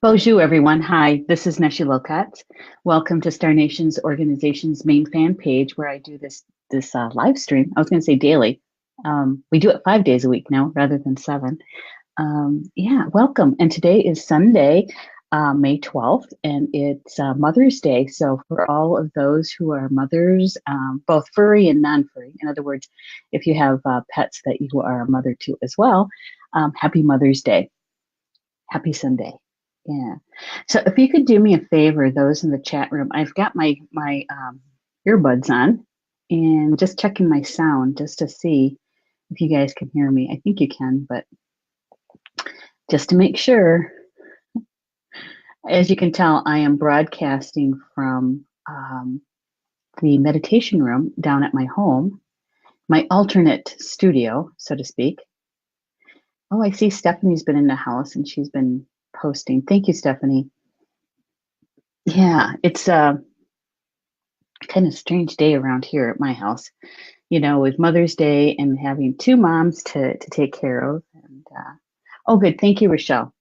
Bonjour, everyone. Hi, this is Neshi Lokotz. Welcome to Star Nation's organization's main fan page, where I do this live stream. I was going to say daily. We do it 5 days a week now, rather than seven. Yeah, welcome. And today is Sunday, May 12th, and it's Mother's Day. So for all of those who are mothers, both furry and non-furry, in other words, if you have pets that you are a mother to as well, happy Mother's Day. Happy Sunday. Yeah. So if you could do me a favor, those in the chat room, I've got my earbuds on and just checking my sound just to see if you guys can hear me. I think you can, but just to make sure, as you can tell, I am broadcasting from the meditation room down at my home, my alternate studio, so to speak. Oh, I see Stephanie's been in the house and she's been posting. Thank you, Stephanie. Yeah, it's kind of strange day around here at my house, with Mother's Day and having two moms to take care of. And oh, good. Thank you, Rochelle.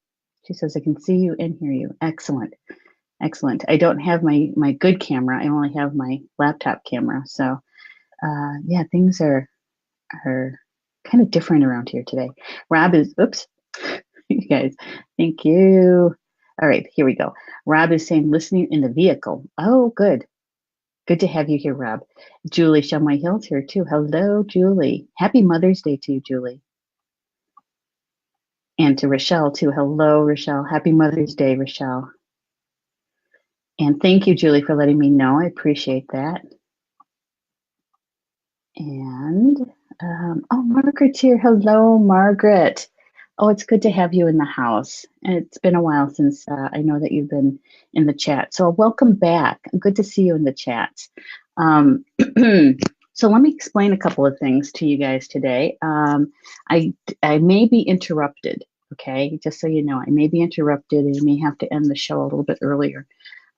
She says, I can see you and hear you. Excellent. Excellent. I don't have my good camera. I only have my laptop camera. So yeah, things are kind of different around here today. Rob is, oops, you guys, thank you. All right, here we go. Rob is saying listening in the vehicle. Oh, good. Good to have you here, Rob. Julie Shumway Hill's here too. Hello, Julie. Happy Mother's Day to you, Julie. And to Rochelle too. Hello, Rochelle. Happy Mother's Day, Rochelle. And thank you, Julie, for letting me know. I appreciate that. And oh, Margaret's here. Hello, Margaret. Oh, it's good to have you in the house. And it's been a while since I know that you've been in the chat. So welcome back. Good to see you in the chats. So let me explain a couple of things to you guys today. I may be interrupted, okay? Just so you know, I may be interrupted and you may have to end the show a little bit earlier.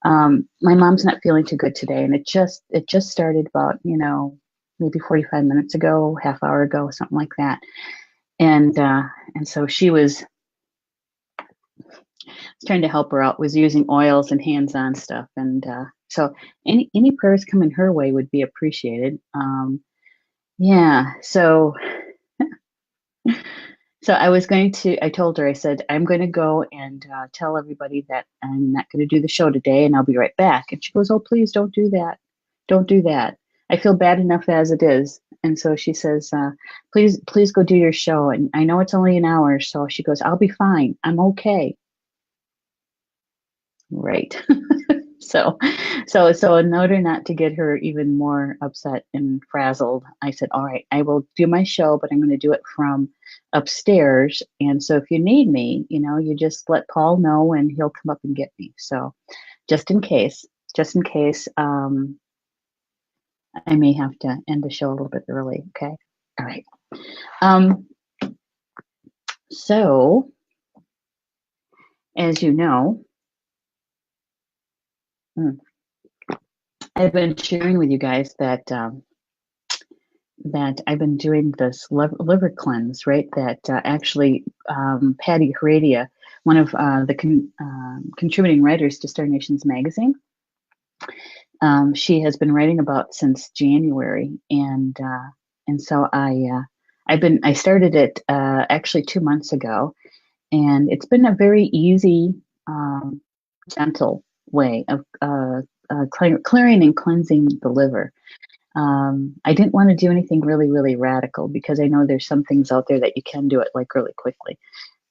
My mom's not feeling too good today, and it just started about, maybe 45 minutes ago, half hour ago, something like that. And so she was trying to help her out, was using oils and hands-on stuff. And so any prayers coming her way would be appreciated. Yeah, so I told her, I said, I'm going to go and tell everybody that I'm not going to do the show today and I'll be right back. And she goes, oh, please don't do that. Don't do that. I feel bad enough as it is. And so she says, please go do your show. And I know it's only an hour. So she goes, I'll be fine. I'm okay. Right. So in order not to get her even more upset and frazzled, I said, all right, I will do my show, but I'm going to do it from upstairs. And so if you need me, you just let Paul know and he'll come up and get me. So just in case, I may have to end the show a little bit early. Okay. All right. So as you know, I've been sharing with you guys that I've been doing this liver cleanse, right? That actually Patty Heredia, one of the contributing writers to Star Nations magazine, she has been writing about since January, and so I started it actually 2 months ago, and it's been a very easy, gentle way of clearing and cleansing the liver. I didn't want to do anything really, really radical because I know there's some things out there that you can do it like really quickly.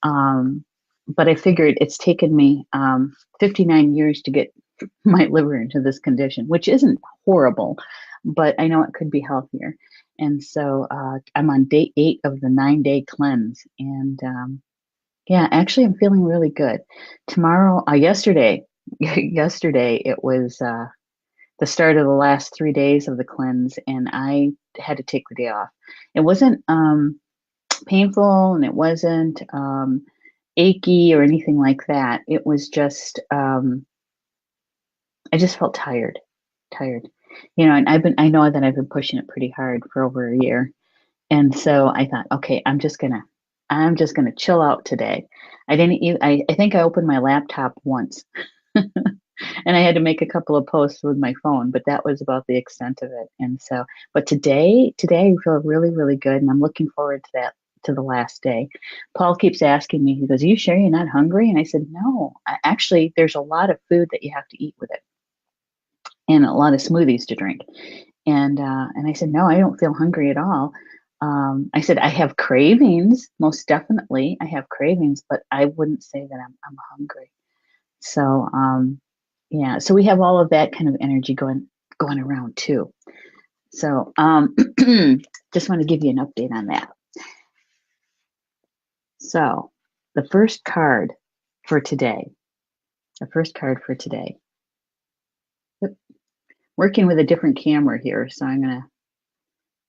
But I figured it's taken me 59 years to get my liver into this condition, which isn't horrible, but I know it could be healthier. And so I'm on day 8 of the 9-day cleanse. And yeah, actually, I'm feeling really good. Tomorrow, yesterday it was the start of the last 3 days of the cleanse, and I had to take the day off. It wasn't painful, and it wasn't achy or anything like that. It was just I just felt tired, and I know that I've been pushing it pretty hard for over a year, and so I thought, okay, I'm just gonna I'm just going to chill out today. I didn't even, I think I opened my laptop once and I had to make a couple of posts with my phone, but that was about the extent of it. And so, but today I feel really, really good. And I'm looking forward to that, to the last day. Paul keeps asking me, he goes, "Are you sure you're not hungry?" And I said, "No, actually, there's a lot of food that you have to eat with it and a lot of smoothies to drink." And I said, "No, I don't feel hungry at all." I said, "I have cravings, most definitely. I have cravings, but I wouldn't say that I'm hungry." So yeah, so we have all of that kind of energy going around too. So just want to give you an update on that. So the first card for today, the first card for today. Working with a different camera here, so I'm gonna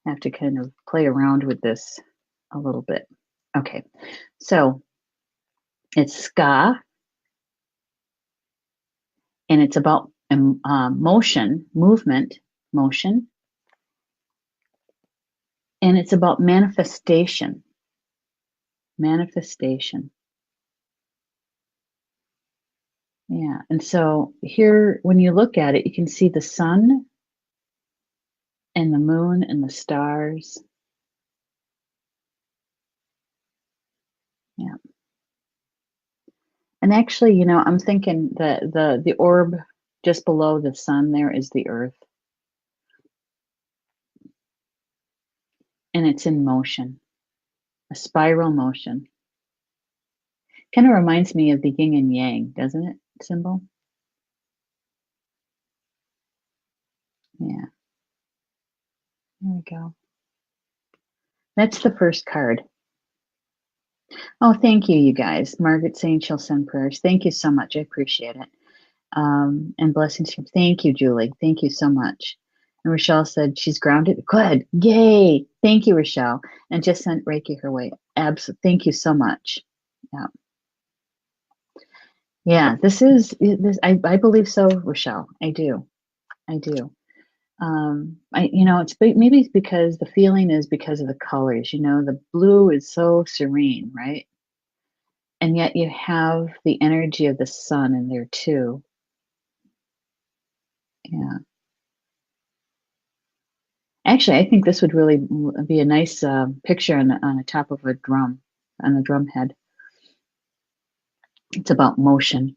have to kind of play around with this a little bit. Okay, so it's Ska, and it's about motion, movement, motion, and it's about manifestation, manifestation. Yeah, and so here, when you look at it, you can see the sun and the moon and the stars. Yeah, and actually, you know, I'm thinking that the orb just below the sun there is the Earth, and it's in motion, a spiral motion. Kind of reminds me of the yin and yang, doesn't it? Symbol. Yeah, there we go. That's the first card. Oh, thank you, you guys. Margaret saying she'll send prayers. Thank you so much. I appreciate it. And blessings. Thank you, Julie. Thank you so much. And Rochelle said she's grounded. Good. Yay. Thank you, Rochelle. And just sent Reiki her way. Absolutely. Thank you so much. Yeah. Yeah. This is this. I believe so, Rochelle. I do. I do. Maybe it's because the feeling is because of the colors. You know, the blue is so serene, right? And yet you have the energy of the sun in there too. Yeah. Actually, I think this would really be a nice picture on the top of a drum, on a drum head. It's about motion,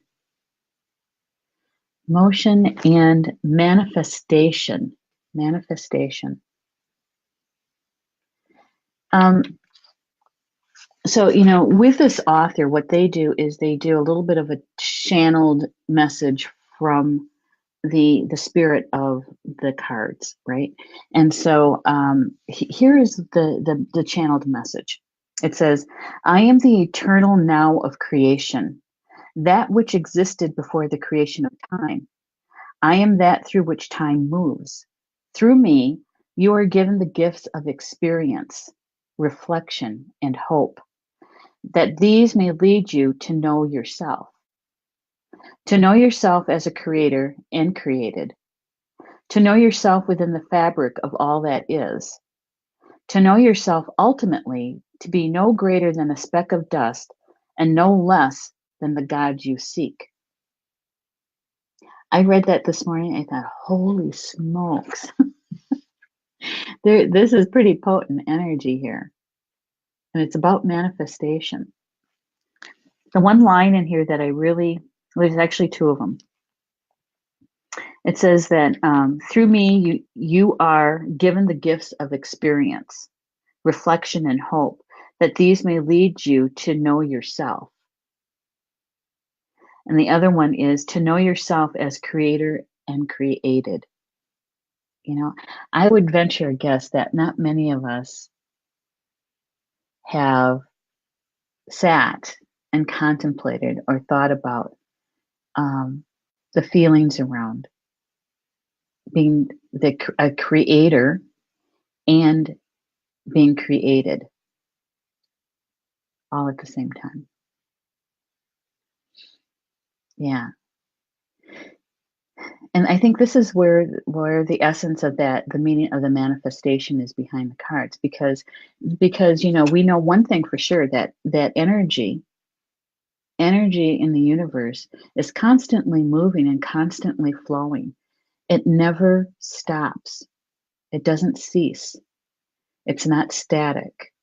motion and manifestation, manifestation. Um, so, you know, with this author, what they do is they do a little bit of a channeled message from the spirit of the cards, right? And so here is the channeled message. It says, "I am the eternal now of creation, that which existed before the creation of time. I am that through which time moves. Through me, you are given the gifts of experience, reflection, and hope, that these may lead you to know yourself as a creator and created, to know yourself within the fabric of all that is, to know yourself ultimately to be no greater than a speck of dust and no less than the God you seek." I read that this morning. I thought, holy smokes, this is pretty potent energy here. And it's about manifestation. The one line in here that there's actually two of them. It says that through me, you are given the gifts of experience, reflection, and hope, that these may lead you to know yourself. And the other one is to know yourself as creator and created. You know, I would venture a guess that not many of us have sat and contemplated or thought about the feelings around being a creator and being created all at the same time. Yeah. And I think this is where the essence of that, the meaning of the manifestation is behind the cards, because we know one thing for sure, that energy in the universe is constantly moving and constantly flowing. It never stops. It doesn't cease. It's not static.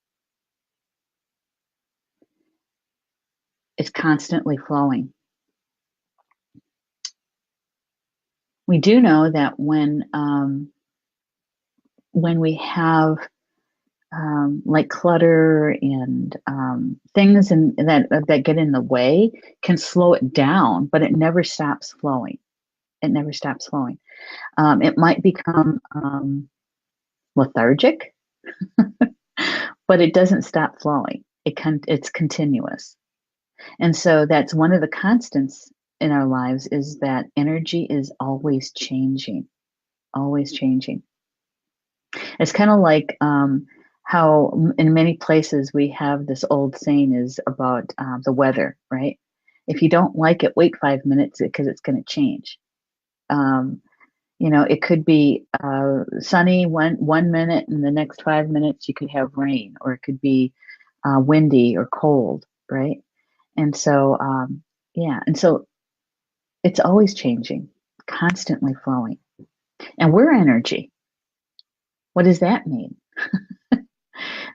It's constantly flowing. We do know that when we have like clutter and things that get in the way, can slow it down, but it never stops flowing. It never stops flowing. It might become lethargic, but it doesn't stop flowing. It's continuous. And so that's one of the constants in our lives, is that energy is always changing, always changing. It's kind of like how in many places we have this old saying is about the weather, right? If you don't like it, wait 5 minutes because it's going to change. Um, it could be sunny one minute, and the next 5 minutes you could have rain, or it could be windy or cold, right? And so, yeah, and so it's always changing, constantly flowing. And we're energy. What does that mean?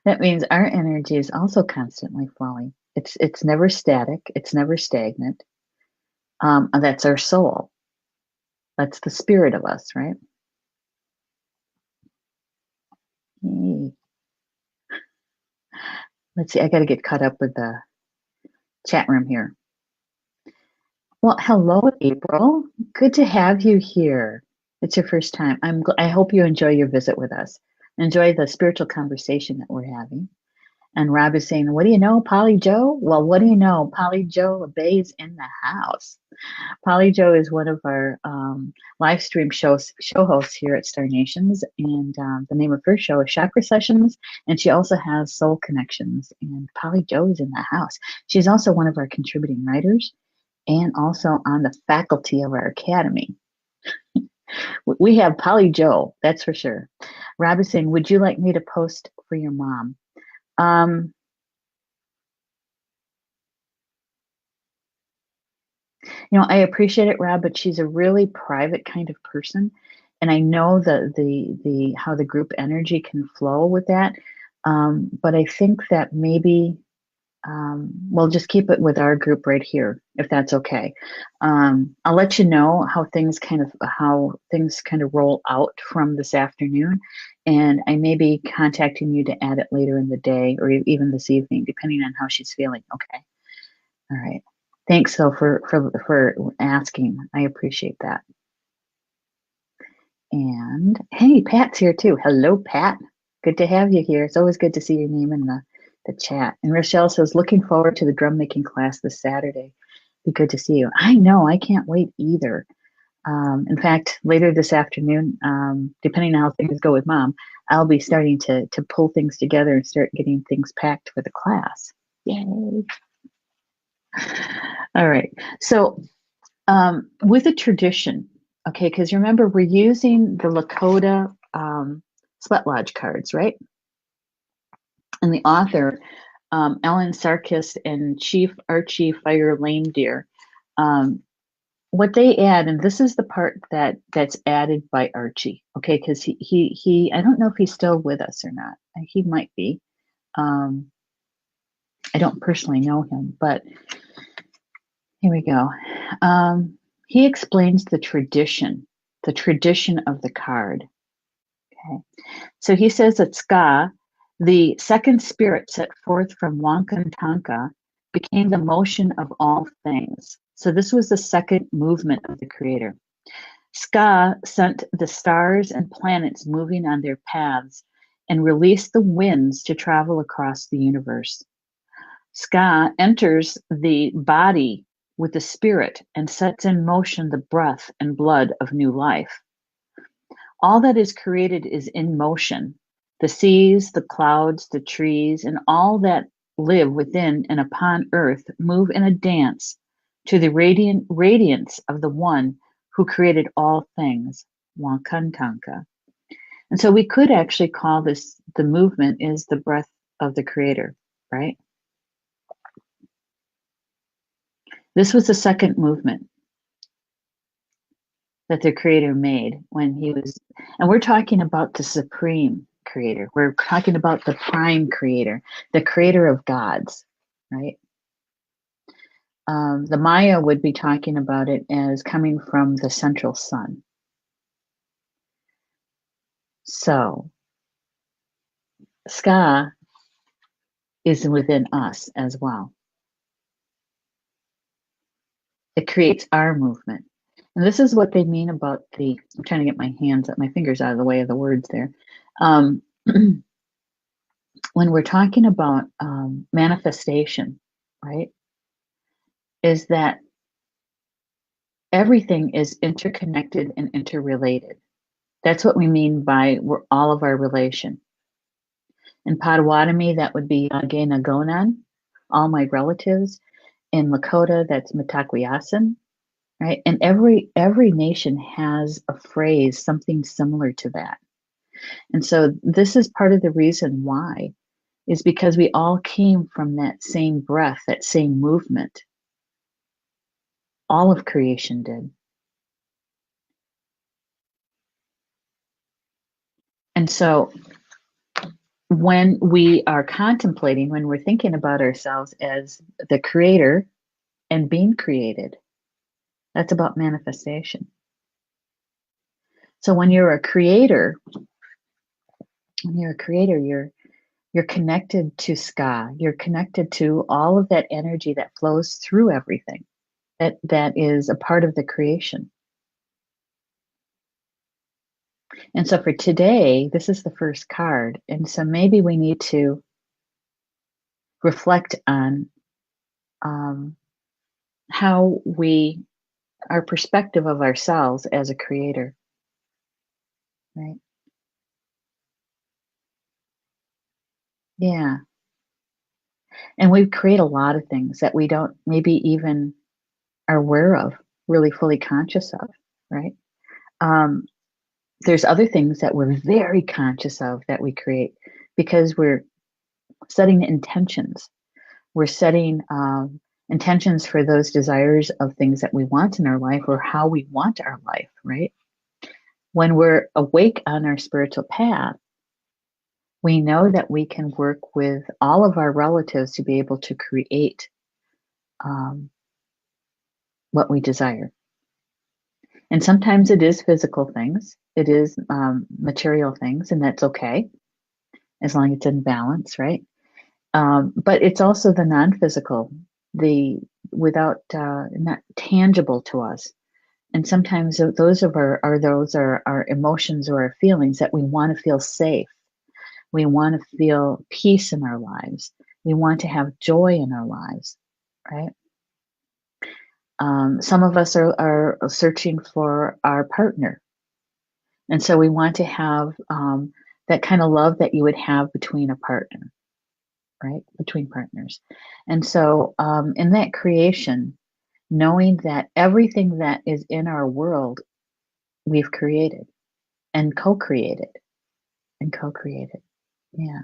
That means our energy is also constantly flowing. It's never static. It's never stagnant. That's our soul. That's the spirit of us, right? Hey. Let's see. I got to get caught up with the chat room here. Well, hello, April. Good to have you here. It's your first time. I hope you enjoy your visit with us. Enjoy the spiritual conversation that we're having. And Rob is saying, what do you know, Polly Joe? Well, what do you know? Polly Joe LeBay's in the house. Polly Joe is one of our live stream show hosts here at Star Nations. And the name of her show is Chakra Sessions. And she also has Soul Connections. And Polly Joe is in the house. She's also one of our contributing writers and also on the faculty of our academy. We have Polly Joe, that's for sure. Rob is saying, would you like me to post for your mom? I appreciate it, Rob, but she's a really private kind of person, and I know the how the group energy can flow with that. But I think that maybe we'll just keep it with our group right here, if that's okay. I'll let you know how things kind of roll out from this afternoon, and I may be contacting you to add it later in the day or even this evening, depending on how she's feeling. Okay. All right. Thanks, though, for asking. I appreciate that. And hey, Pat's here too. Hello, Pat. Good to have you here. It's always good to see your name in the chat. And Rochelle says, looking forward to the drum making class this Saturday. Be good to see you. I know. I can't wait either. In fact, later this afternoon, depending on how things go with Mom, I'll be starting to pull things together and start getting things packed for the class. Yay. All right. So with a tradition, okay, because remember, we're using the Lakota Sweat Lodge cards, right? And the author, Ellen Sarkis and Chief Archie Fire Lame Deer, what they add, and this is the part that's added by Archie, okay, because he I don't know if he's still with us or not. He might be. I don't personally know him, but here we go. He explains the tradition of the card. Okay, so he says that Ska, the second spirit set forth from Wankantanka, became the motion of all things. So this was the second movement of the creator. Ska sent the stars and planets moving on their paths and released the winds to travel across the universe. Ska enters the body with the spirit and sets in motion the breath and blood of new life. All that is created is in motion. The seas, the clouds, the trees, and all that live within and upon earth move in a dance to the radiance of the one who created all things, Wakan Tanka. And so we could actually call this, the movement is the breath of the creator, right? This was the second movement that the creator made when he was, and we're talking about the supreme creator. We're talking about the prime creator, the creator of gods, right? The Maya would be talking about it as coming from the central sun. So Ska is within us as well. It creates our movement. And this is what they mean about the, I'm trying to get my fingers out of the way of the words there. When we're talking about manifestation, right, is that everything is interconnected and interrelated. That's what we mean by all of our relation. In Potawatomi, that would be Age Nagonan, all my relatives. In Lakota, that's Mitakuyasin, right? And every nation has a phrase, something similar to that. And so this is part of the reason why, is because we all came from that same breath, that same movement. All of creation did. And so when we are contemplating, when we're thinking about ourselves as the creator and being created, that's about manifestation. So when you're a creator, you're connected to Ska. You're connected to all of that energy that flows through everything. That is a part of the creation. And so for today, this is the first card. And so maybe we need to reflect on how our perspective of ourselves as a creator, right? Yeah. And we create a lot of things that we don't maybe even are aware of, really fully conscious of, right? There's other things that we're very conscious of that we create because we're setting intentions. We're setting intentions for those desires of things that we want in our life or how we want our life, right? When we're awake on our spiritual path, we know that we can work with all of our relatives to be able to create what we desire. And sometimes it is physical things, it is material things, and that's okay as long as it's in balance, right? But it's also the non-physical, the without not tangible to us. And sometimes those are our emotions or our feelings that we want to feel safe. We want to feel peace in our lives. We want to have joy in our lives, right? Some of us are searching for our partner. And so we want to have that kind of love that you would have between a partner, right? Between partners. And so in that creation, knowing that everything that is in our world, we've created and co-created and co-created. Yeah.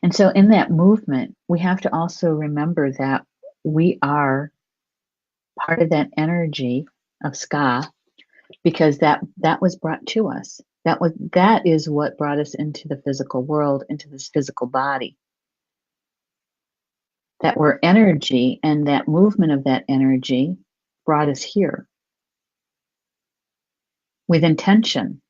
And so in that movement, we have to also remember that we are part of that energy of Ska because that was brought to us. That is what brought us into the physical world, into this physical body. That we're energy, and that movement of that energy brought us here with intention.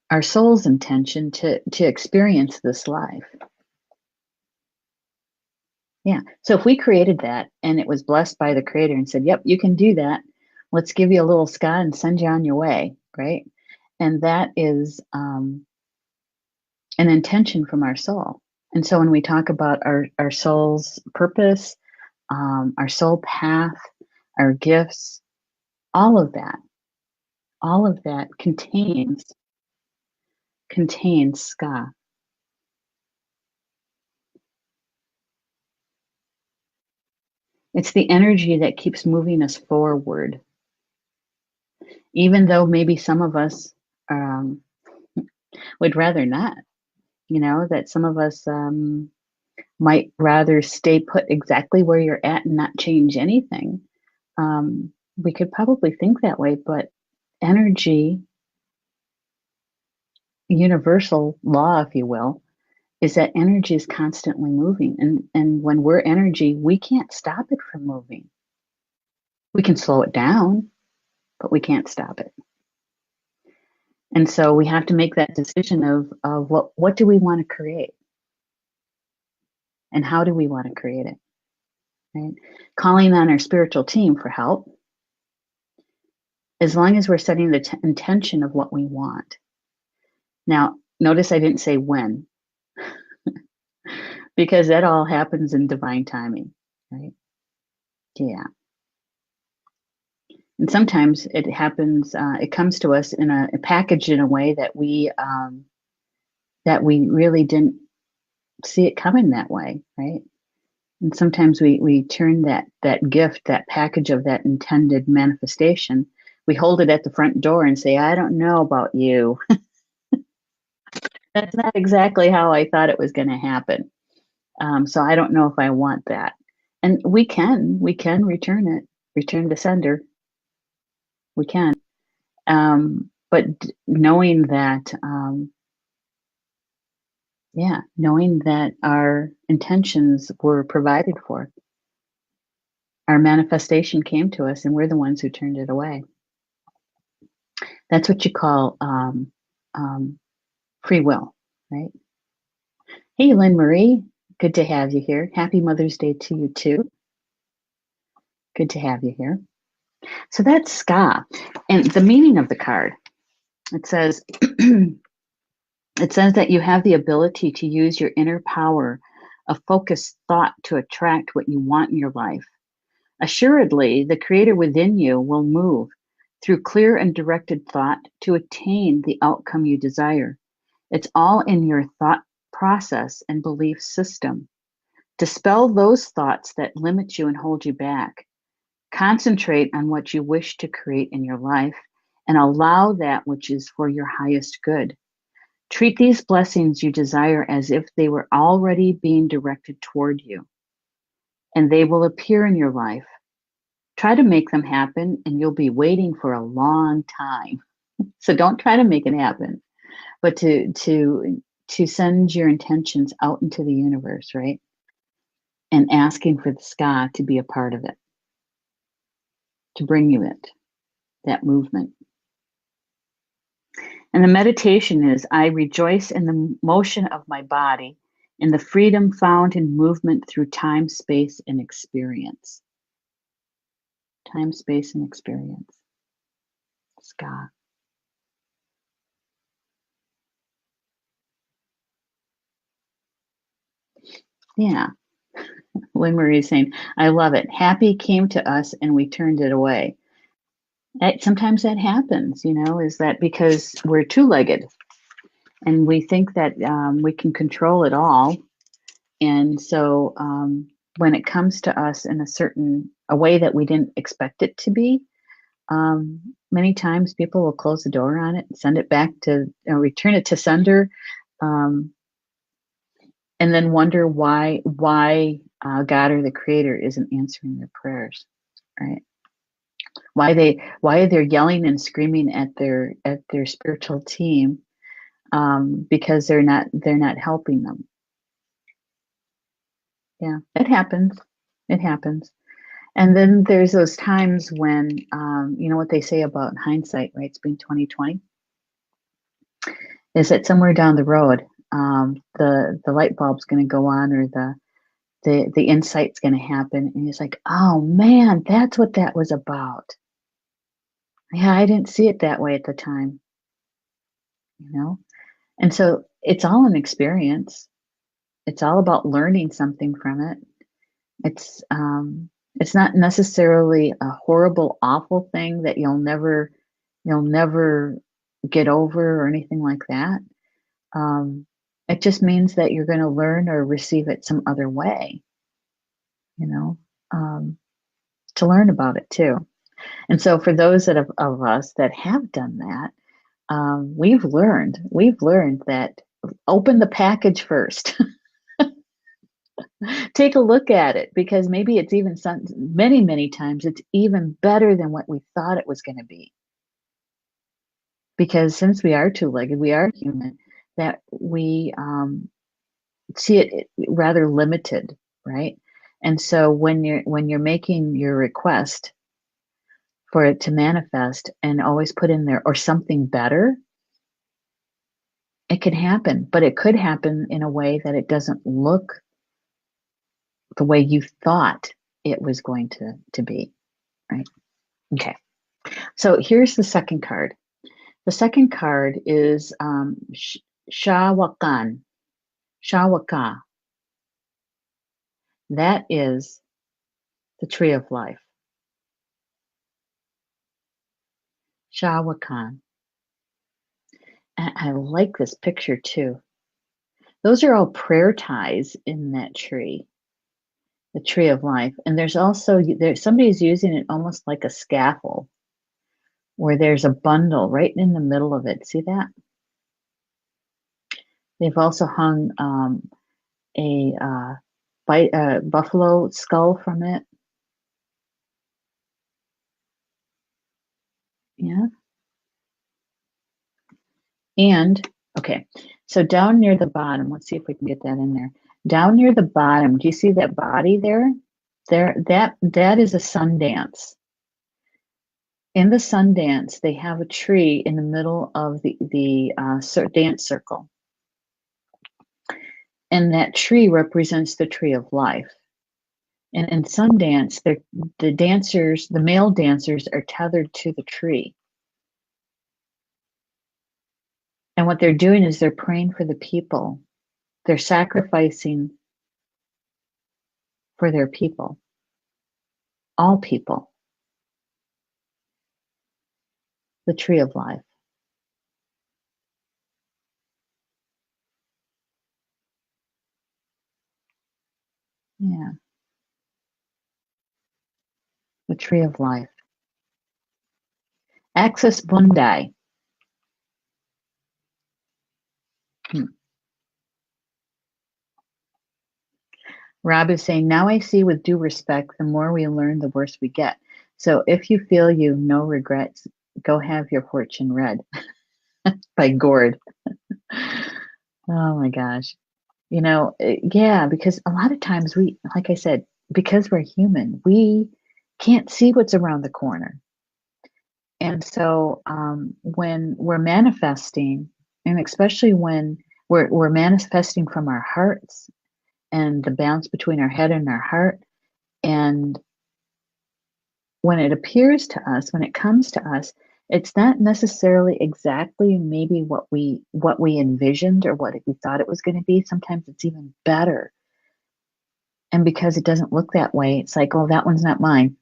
Our soul's intention to experience this life. Yeah. So if we created that and it was blessed by the creator and said, yep, you can do that. Let's give you a little Ska and send you on your way. Right. And that is an intention from our soul. And so when we talk about our soul's purpose, our soul path, our gifts, all of that contains Ska. It's the energy that keeps moving us forward, even though maybe some of us um, would rather not. That some of us might rather stay put exactly where you're at and not change anything. We could probably think that way, but energy, universal law, if you will, is that energy is constantly moving. And when we're energy, we can't stop it from moving. We can slow it down, but we can't stop it. And so we have to make that decision of what do we want to create and how do we want to create it, right? Calling on our spiritual team for help, as long as we're setting the intention of what we want. Now, notice I didn't say when, because that all happens in divine timing, right? Yeah. And sometimes it happens, it comes to us in a package in a way that we really didn't see it coming that way, right? And sometimes we turn that gift, that package of that intended manifestation, we hold it at the front door and say, I don't know about you. That's not exactly how I thought it was going to happen. So I don't know if I want that. And we can return to sender. We can. But knowing that, knowing that our intentions were provided for, our manifestation came to us and we're the ones who turned it away. That's what you call free will, right? Hey, Lynn Marie, good to have you here. Happy Mother's Day to you too. Good to have you here. So that's Ska. And the meaning of the card, it says, it says that you have the ability to use your inner power of focused thought to attract what you want in your life. Assuredly, the creator within you will move through clear and directed thought to attain the outcome you desire. It's all in your thought process and belief system. Dispel those thoughts that limit you and hold you back. Concentrate on what you wish to create in your life and allow that which is for your highest good. Treat these blessings you desire as if they were already being directed toward you, and they will appear in your life. Try to make them happen, and you'll be waiting for a long time. So don't try to make it happen, but to send your intentions out into the universe, right? And asking for the sky to be a part of it, to bring you it, that movement. And the meditation is, I rejoice in the motion of my body, in the freedom found in movement through time, space, and experience. Time, space, and experience. Ska. Yeah. Lynn Marie is saying, I love it. Happy came to us and we turned it away. Sometimes that happens, is that because we're two-legged and we think that we can control it all. And so when it comes to us in a way that we didn't expect it to be, many times people will close the door on it, send it back to, return it to sender, and then wonder why God or the Creator isn't answering their prayers, right? Why they're yelling and screaming at their spiritual team, because they're not helping them. Yeah, it happens. It happens. And then there's those times when, what they say about hindsight, right? It's been 2020. Is that somewhere down the road, the light bulb's going to go on, or the insight's going to happen, and it's like, oh man, that's what that was about. Yeah, I didn't see it that way at the time, And so it's all an experience. It's all about learning something from it. It's not necessarily a horrible, awful thing that you'll never get over or anything like that. It just means that you're going to learn or receive it some other way, to learn about it too. And so for those of us that have done that, we've learned that open the package first. Take a look at it, because maybe it's even many times it's even better than what we thought it was going to be. Because since we are two-legged, we are human, that we see it rather limited, right? And so when you're making your request for it to manifest, and always put in there, or something better, it can happen, but it could happen in a way that it doesn't look the way you thought it was going to be, right? Okay. So here's the second card. The second card is Cha Wakan. Cha Wakan. That is the tree of life. Cha Wakan. And I like this picture too. Those are all prayer ties in that tree, the tree of life. And there's also, somebody's using it almost like a scaffold, where there's a bundle right in the middle of it. See that? They've also hung a buffalo skull from it. Yeah. And, okay, so down near the bottom, let's see if we can get that in there. Down near the bottom, do you see that body there? That is a sun dance. In the sun dance, they have a tree in the middle of the dance circle. And that tree represents the tree of life. And in Sundance, the male dancers are tethered to the tree. And what they're doing is they're praying for the people. They're sacrificing for their people. All people. The tree of life. Yeah. The tree of life. Access Mundi. Rob is saying, now I see with due respect, the more we learn, the worse we get. So if you feel no regrets, go have your fortune read. By Gord. Oh my gosh. Yeah, because a lot of times like I said, because we're human, we can't see what's around the corner. And so when we're manifesting, and especially when we're manifesting from our hearts, and the balance between our head and our heart, and when it appears to us, when it comes to us, it's not necessarily exactly maybe what we envisioned or what we thought it was going to be. Sometimes it's even better. And because it doesn't look that way, it's like, oh, that one's not mine.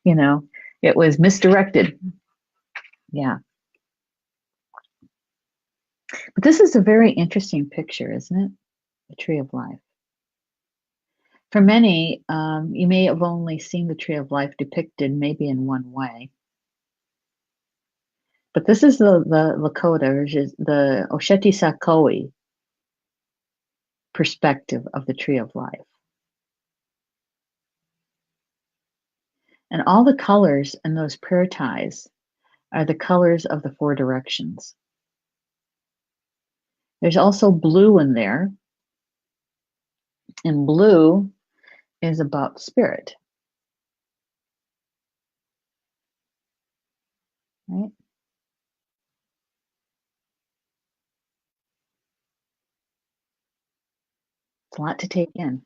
It was misdirected. Yeah. But this is a very interesting picture, isn't it? The tree of life. For many, you may have only seen the tree of life depicted maybe in one way. But this is the Lakota, which is the Osheti Sakoi perspective of the tree of life. And all the colors in those prayer ties are the colors of the four directions. There's also blue in there, and blue is about spirit. Right? It's a lot to take in.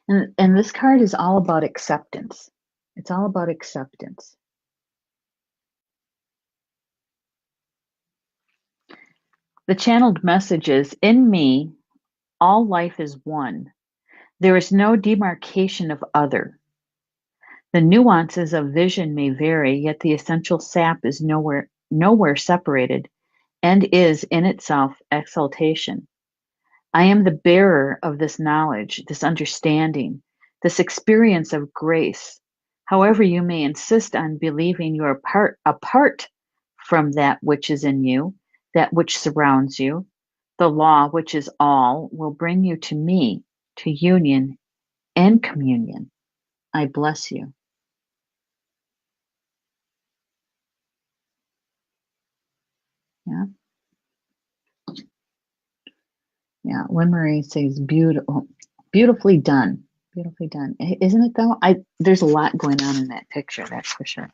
And this card is all about acceptance. It's all about acceptance. The channeled message is, in me, all life is one. There is no demarcation of other. The nuances of vision may vary, yet the essential sap is nowhere separated, and is in itself exaltation. I am the bearer of this knowledge, this understanding, this experience of grace. However, you may insist on believing you are apart from that which is in you, that which surrounds you. The law, which is all, will bring you to me, to union and communion. I bless you. Yeah. Yeah. Lynn Marie says beautiful, beautifully done. Beautifully done. Isn't it though? There's a lot going on in that picture, that's for sure.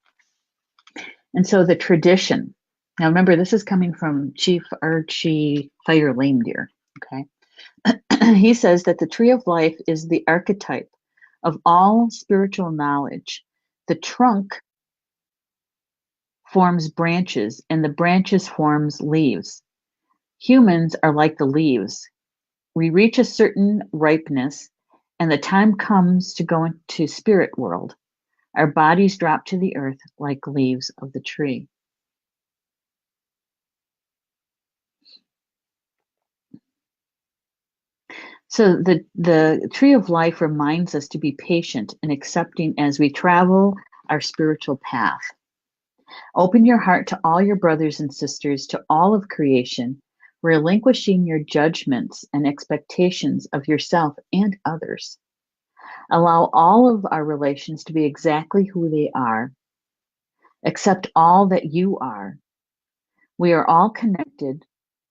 And so the tradition. Now remember, this is coming from Chief Archie Fire Lame Deer. Okay. He says that the tree of life is the archetype of all spiritual knowledge. The trunk forms branches, and the branches forms leaves. Humans are like the leaves. We reach a certain ripeness, and the time comes to go into spirit world. Our bodies drop to the earth like leaves of the tree. So the tree of life reminds us to be patient and accepting as we travel our spiritual path. Open your heart to all your brothers and sisters, to all of creation, relinquishing your judgments and expectations of yourself and others. Allow all of our relations to be exactly who they are. Accept all that you are. We are all connected,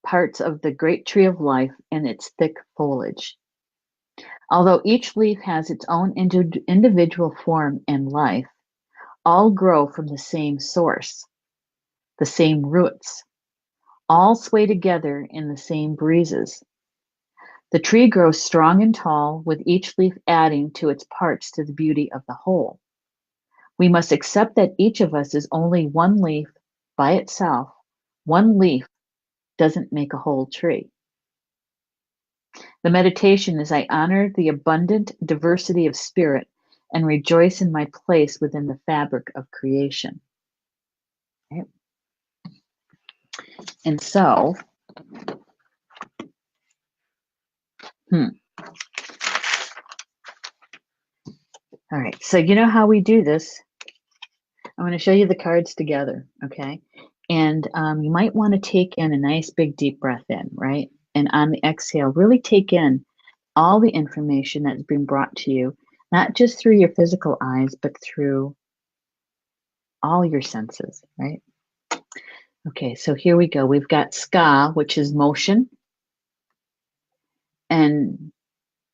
parts of the great tree of life and its thick foliage. Although each leaf has its own individual form and life, all grow from the same source, the same roots. All sway together in the same breezes. The tree grows strong and tall, with each leaf adding to its parts to the beauty of the whole. We must accept that each of us is only one leaf by itself. One leaf doesn't make a whole tree. The meditation is I honor the abundant diversity of spirit and rejoice in my place within the fabric of creation. Right? And so, all right. So you know how we do this. I'm going to show you the cards together, okay? And you might want to take in a nice big deep breath in, right? And on the exhale, really take in all the information that's been brought to you, not just through your physical eyes, but through all your senses, right? Okay, so here we go. We've got Ska, which is motion, and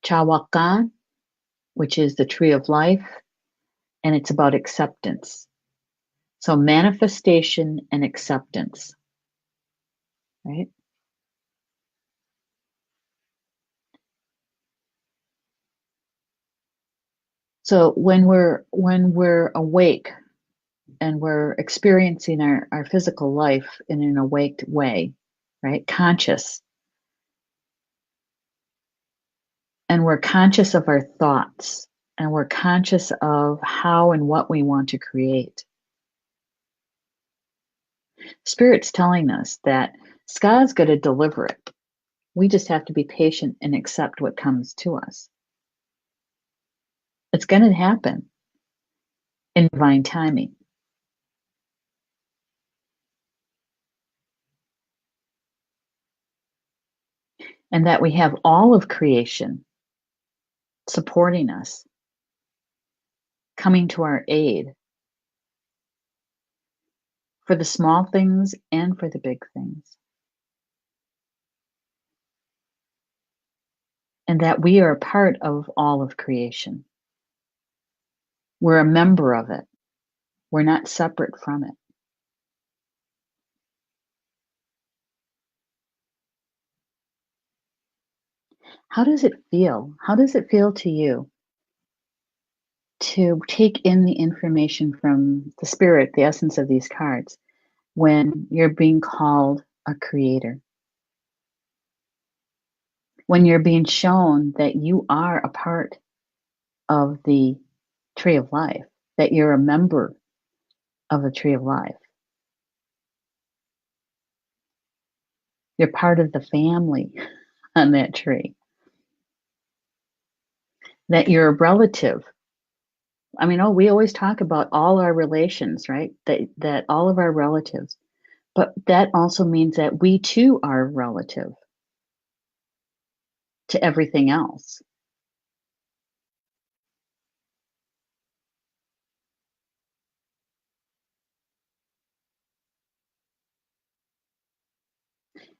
Cha Wakan, which is the tree of life, and it's about acceptance. So manifestation and acceptance, right? So when we're awake and we're experiencing our physical life in an awake way, right? Conscious. And we're conscious of our thoughts and we're conscious of how and what we want to create. Spirit's telling us that Ska's going to deliver it. We just have to be patient and accept what comes to us. It's going to happen in divine timing. And that we have all of creation supporting us, coming to our aid for the small things and for the big things. And that we are a part of all of creation. We're a member of it. We're not separate from it. How does it feel? How does it feel to you to take in the information from the spirit, the essence of these cards, when you're being called a creator? When you're being shown that you are a part of the tree of life, that you're a member of the tree of life. You're part of the family on that tree. that you're a relative. I mean, oh, we always talk about all our relations, right? That all of our relatives, but that also means that we too are relative to everything else.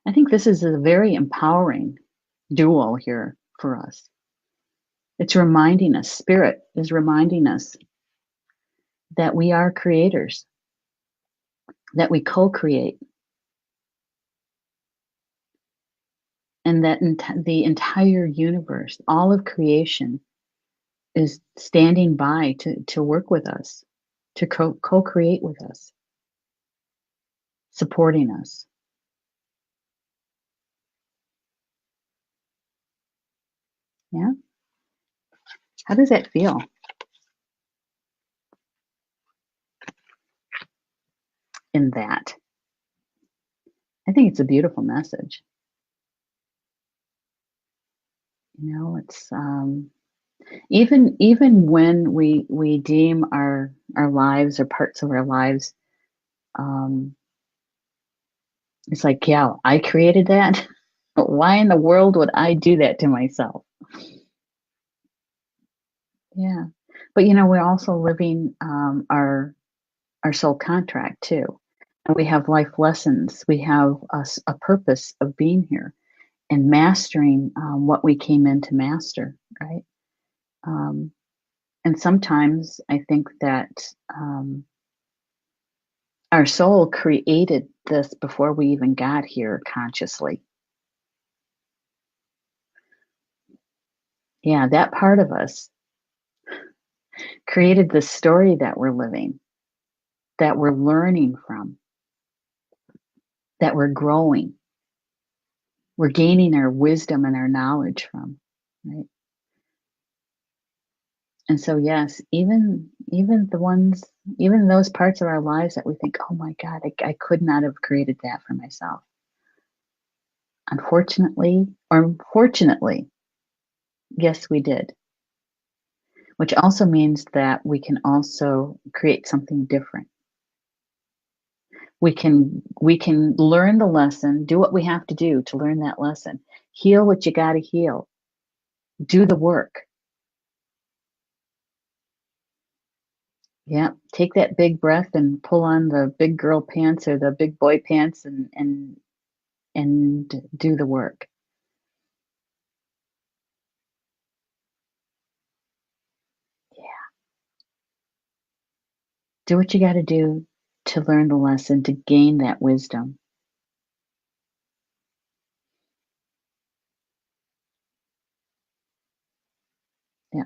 I think this is a very empowering dual here for us. It's reminding us, spirit is reminding us that we are creators, that we co-create, and that the entire universe, all of creation, is standing by to work with us, to co-create with us, supporting us. Yeah. How does that feel? In that, I think it's a beautiful message. You know, it's even when we deem our lives or parts of our lives, um, it's like, yeah, I created that. But why in the world would I do that to myself? Yeah. But you know, we're also living our soul contract too. And we have life lessons. We have a purpose of being here and mastering what we came in to master, right? Um, and sometimes I think that our soul created this before we even got here consciously. Yeah, that part of us created the story that we're living, that we're learning from, that we're growing, we're gaining our wisdom and our knowledge from, right? And so, yes, even the ones, even those parts of our lives that we think, oh my God, I could not have created that for myself. Unfortunately, or fortunately, yes, we did. Which also means that we can also create something different. We can learn the lesson, do what we have to do to learn that lesson, heal what you got to heal, do the work. Yeah, take that big breath and pull on the big girl pants or the big boy pants and do the work. Yeah, do what you got to do to learn the lesson, to gain that wisdom. Yeah,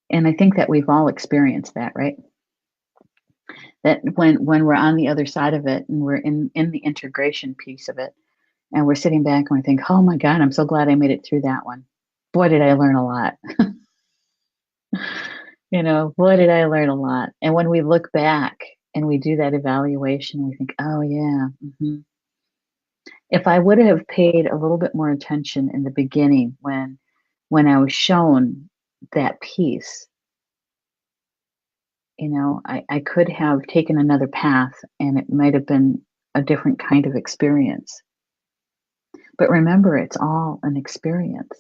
and I think that we've all experienced that, right? That when we're on the other side of it and we're in the integration piece of it, and we're sitting back and we think, oh my God, I'm so glad I made it through that one. Boy, did I learn a lot. You know, boy, did I learn a lot. And when we look back and we do that evaluation, we think, oh yeah. If I would have paid a little bit more attention in the beginning when I was shown that piece, you know, I could have taken another path and it might have been a different kind of experience. But remember, it's all an experience.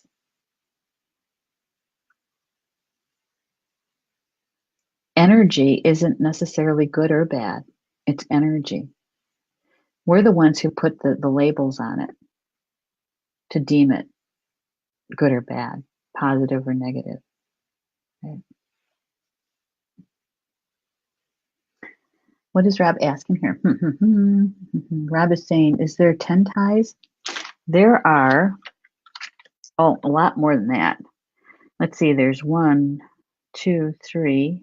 Energy isn't necessarily good or bad. It's energy. We're the ones who put the labels on it to deem it good or bad, positive or negative. Right? What is Rob asking here? Rob is saying, is there 10 ties? There are, oh, a lot more than that. Let's see, there's 1, 2, 3,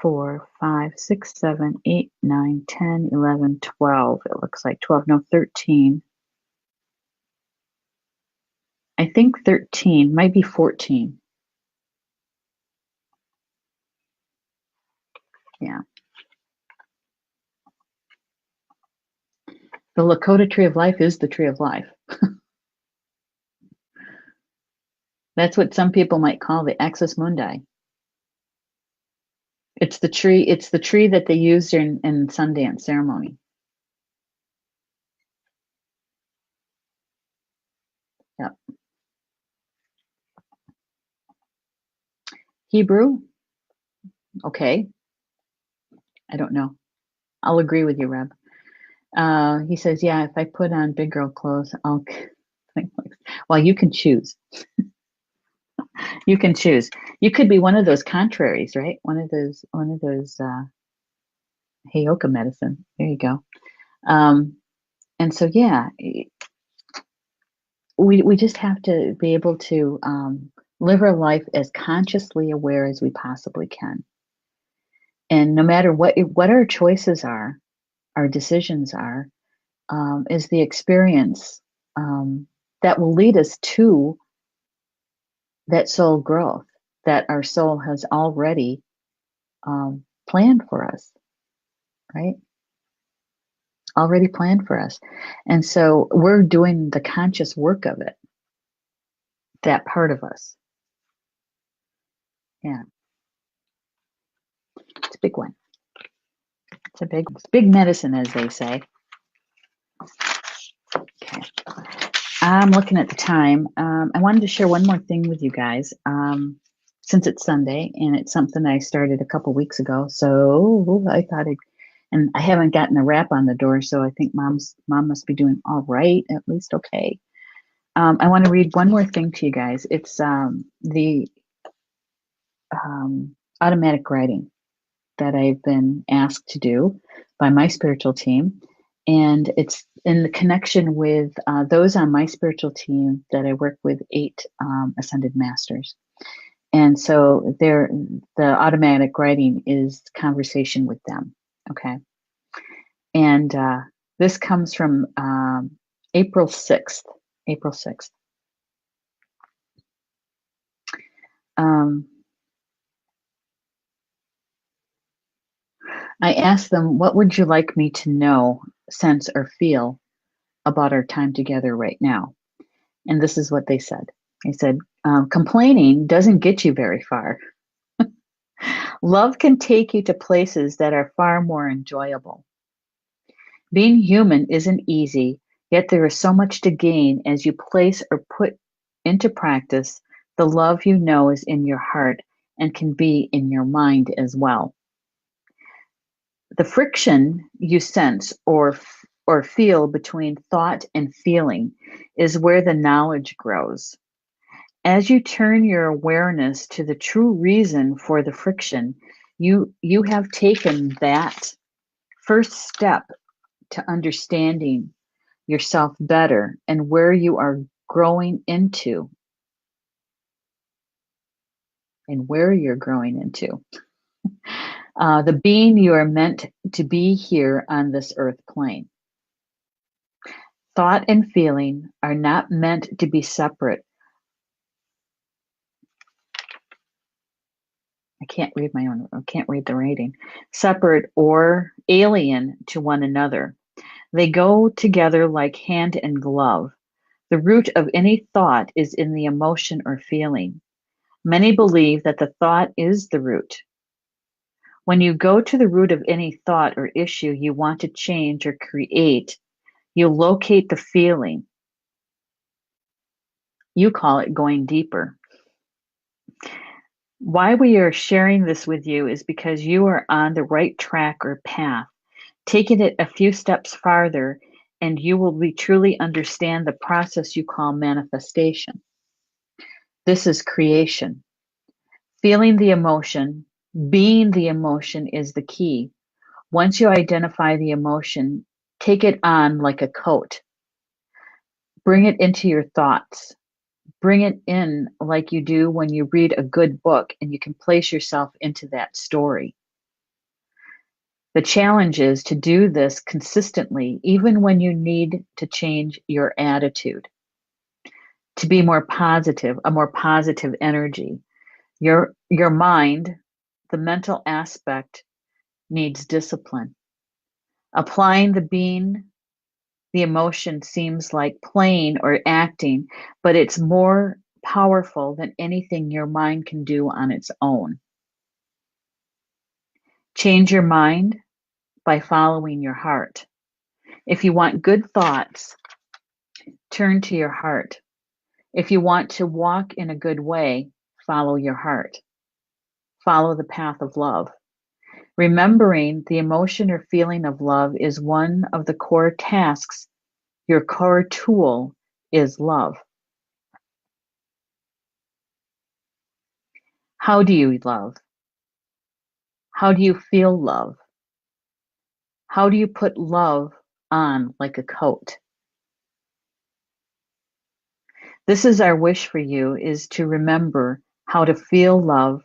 4, 5, 6, 7, 8, 9, 10, 11, 12. It looks like 12, no, 13. I think 13, might be 14. Yeah. The Lakota tree of life is the tree of life. That's what some people might call the axis mundi. It's the tree. It's the tree that they use in Sundance ceremony. Yep. Hebrew. Okay. I don't know. I'll agree with you, Reb. He says, yeah, if I put on big girl clothes, I'll think like, well, you can choose. You can choose. You could be one of those contraries, right? One of those Heyoka medicine. There you go. And so, yeah, we just have to be able to live our life as consciously aware as we possibly can. And no matter what our choices are, our decisions are, is the experience that will lead us to that soul growth that our soul has already planned for us, right? Already planned for us. And so we're doing the conscious work of it, that part of us. Yeah, it's a big one. It's big medicine, as they say. Okay. I'm looking at the time. I wanted to share one more thing with you guys. Since it's Sunday and it's something I started a couple weeks ago, so I thought and I haven't gotten a rap on the door, so I think mom must be doing all right, at least okay. I want to read one more thing to you guys. It's the automatic writing that I've been asked to do by my spiritual team. And it's in the connection with those on my spiritual team that I work with 8 ascended masters. And so the automatic writing is conversation with them. Okay. And this comes from April 6th. April 6th. I asked them, what would you like me to know, sense, or feel about our time together right now? And this is what they said. They said, complaining doesn't get you very far. Love can take you to places that are far more enjoyable. Being human isn't easy, yet there is so much to gain as you place or put into practice the love you know is in your heart and can be in your mind as well. The friction you sense or feel between thought and feeling is where the knowledge grows. As you turn your awareness to the true reason for the friction, you have taken that first step to understanding yourself better and where you are growing into and where you're growing into. The being you are meant to be here on this earth plane. Thought and feeling are not meant to be separate. I can't read the writing. Separate or alien to one another. They go together like hand and glove. The root of any thought is in the emotion or feeling. Many believe that the thought is the root. When you go to the root of any thought or issue you want to change or create, you locate the feeling. You call it going deeper. Why we are sharing this with you is because you are on the right track or path. Taking it a few steps farther, and you will truly understand the process you call manifestation. This is creation. Feeling the emotion, being the emotion is the key. Once you identify the emotion, take it on like a coat. Bring it into your thoughts. Bring it in like you do when you read a good book and you can place yourself into that story. The challenge is to do this consistently, even when you need to change your attitude, to be more positive, a more positive energy. Your mind, the mental aspect, needs discipline. Applying the emotion seems like playing or acting, but it's more powerful than anything your mind can do on its own. Change your mind by following your heart. If you want good thoughts, turn to your heart. If you want to walk in a good way, follow your heart. Follow the path of love. Remembering the emotion or feeling of love is one of the core tasks. Your core tool is love. How do you love? How do you feel love? How do you put love on like a coat? This is our wish for you, is to remember how to feel love,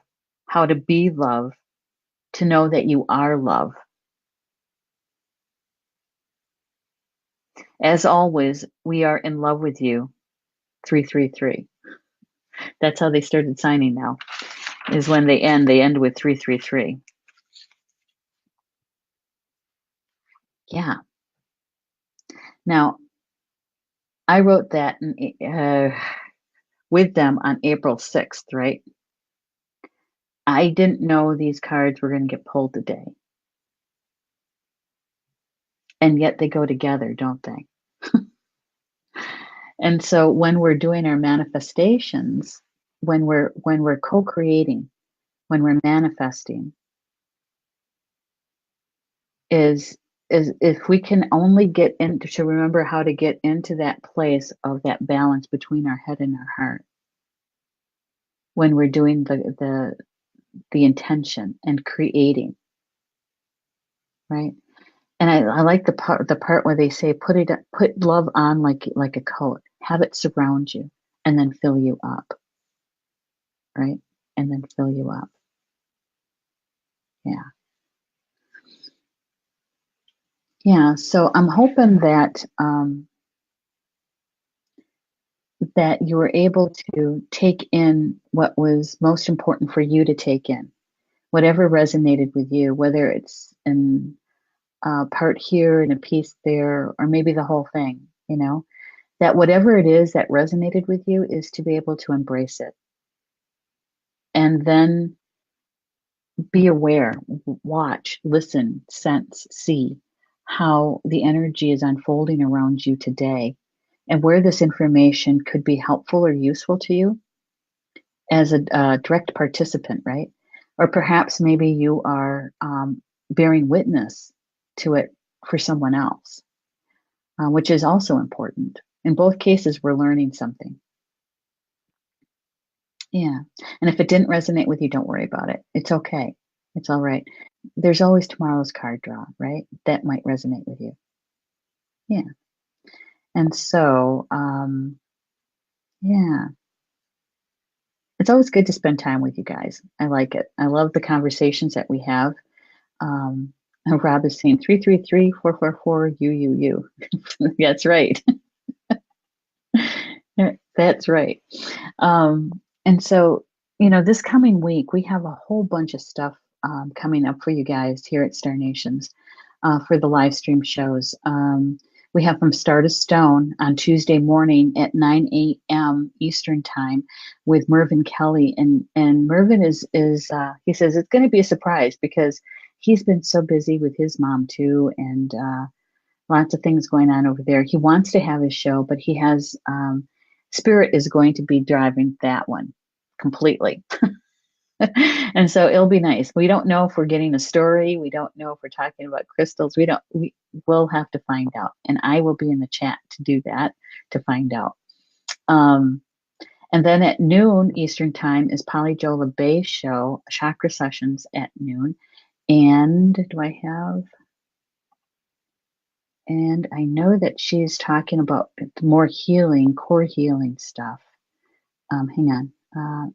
how to be love, to know that you are love. As always, we are in love with you, 333. That's how they started signing now, is when they end with 333. Yeah. Now, I wrote that with them on April 6th, right? I didn't know these cards were going to get pulled today. And yet they go together, don't they? And so when we're doing our manifestations, when we're co-creating, when we're manifesting, is if we can only get into to remember how to get into that place of that balance between our head and our heart when we're doing the intention and creating, right? And I like the part where they say put love on like a coat, have it surround you, and then fill you up, right? And then fill you up. Yeah. Yeah. So I'm hoping that that you were able to take in what was most important for you to take in, whatever resonated with you, whether it's in a part here and a piece there, or maybe the whole thing, that whatever it is that resonated with you is to be able to embrace it. And then be aware, watch, listen, sense, see how the energy is unfolding around you today and where this information could be helpful or useful to you as a direct participant, right? Or perhaps maybe you are bearing witness to it for someone else, which is also important. In both cases, we're learning something. Yeah. And if it didn't resonate with you, don't worry about it. It's okay. It's all right. There's always tomorrow's card draw, right? That might resonate with you. Yeah. And so, yeah. It's always good to spend time with you guys. I like it. I love the conversations that we have. Rob is saying 333-444 you. That's right. That's right. And so, this coming week, we have a whole bunch of stuff coming up for you guys here at Star Nations for the live stream shows. We have From Star to Stone on Tuesday morning at 9 a.m. Eastern time with Mervyn Kelly. And Mervyn is he says it's going to be a surprise because he's been so busy with his mom too, and lots of things going on over there. He wants to have his show, but he has Spirit is going to be driving that one completely. And so it'll be nice. We don't know if we're getting a story. We don't know if we're talking about crystals. We'll have to find out. And I will be in the chat to do that, to find out. And then at noon Eastern time is Polly Jola Bay's show, Chakra Sessions at noon. And I know that she's talking about more healing, core healing stuff. Hang on.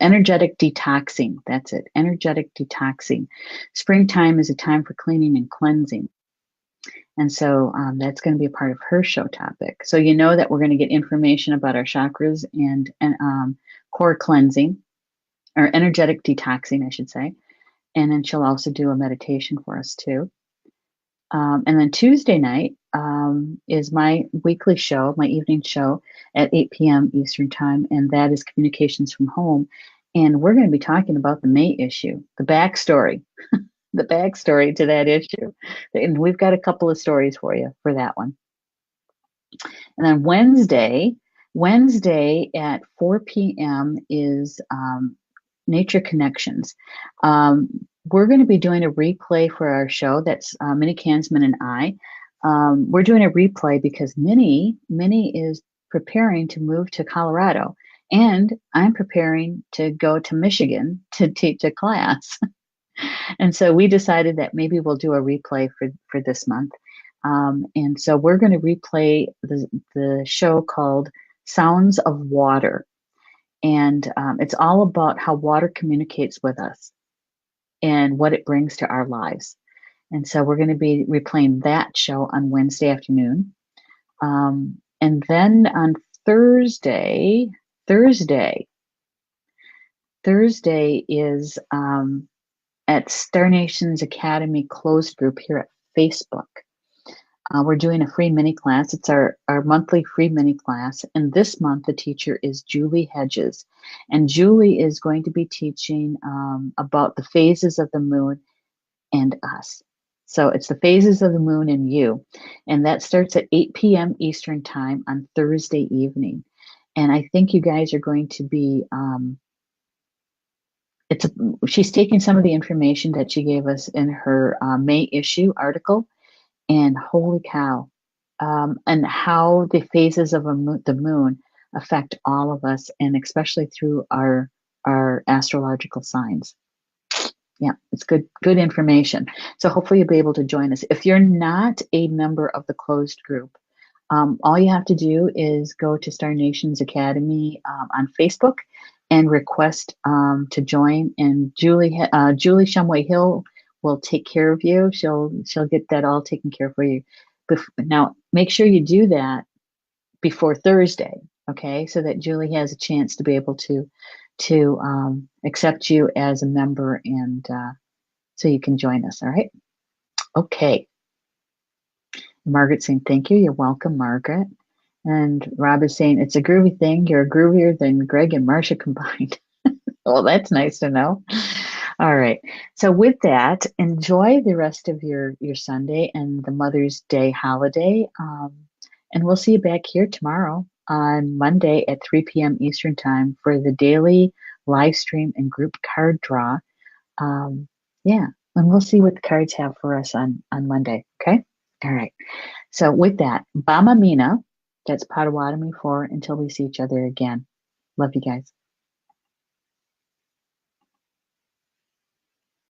Energetic detoxing. That's it. Energetic detoxing. Springtime is a time for cleaning and cleansing. And so that's going to be a part of her show topic. So you know that we're going to get information about our chakras and core cleansing, or energetic detoxing, I should say. And then she'll also do a meditation for us too. And then Tuesday night is my weekly show, my evening show at 8 p.m. Eastern Time, and that is Communications from Home. And we're going to be talking about the May issue, the backstory to that issue. And we've got a couple of stories for you for that one. And then Wednesday at 4 p.m. is Nature Connections. We're going to be doing a replay for our show. That's Minnie Kansman and I. We're doing a replay because Minnie is preparing to move to Colorado, and I'm preparing to go to Michigan to teach a class. And so we decided that maybe we'll do a replay for this month. And so we're going to replay the show called Sounds of Water. And it's all about how water communicates with us and what it brings to our lives. And so we're going to be replaying that show on Wednesday afternoon. And then on Thursday is at Star Nations Academy closed group here at Facebook. We're doing a free mini class. It's our monthly free mini class. And this month, the teacher is Julie Hedges. And Julie is going to be teaching about the phases of the moon and us. So it's the phases of the moon and you. And that starts at 8 p.m. Eastern Time on Thursday evening. And I think you guys are going to be, she's taking some of the information that she gave us in her May issue article. And holy cow, and how the phases of the moon affect all of us, and especially through our astrological signs. Yeah, it's good information. So hopefully you'll be able to join us. If you're not a member of the closed group, all you have to do is go to Star Nations Academy on Facebook and request to join. And Julie Shumway Hill will take care of you. She'll get that all taken care of for you. Now, make sure you do that before Thursday, okay? So that Julie has a chance to be able to accept you as a member, and so you can join us. All right? Okay. Margaret's saying thank you. You're welcome, Margaret. And Rob is saying it's a groovy thing. You're groovier than Greg and Marcia combined. Well, that's nice to know. All right. So with that, enjoy the rest of your Sunday and the Mother's Day holiday. And we'll see you back here tomorrow on Monday at 3 p.m. Eastern Time for the daily live stream and group card draw. Yeah. And we'll see what the cards have for us on Monday. Okay. All right. So with that, Bama Mina, that's Potawatomi for until we see each other again. Love you guys.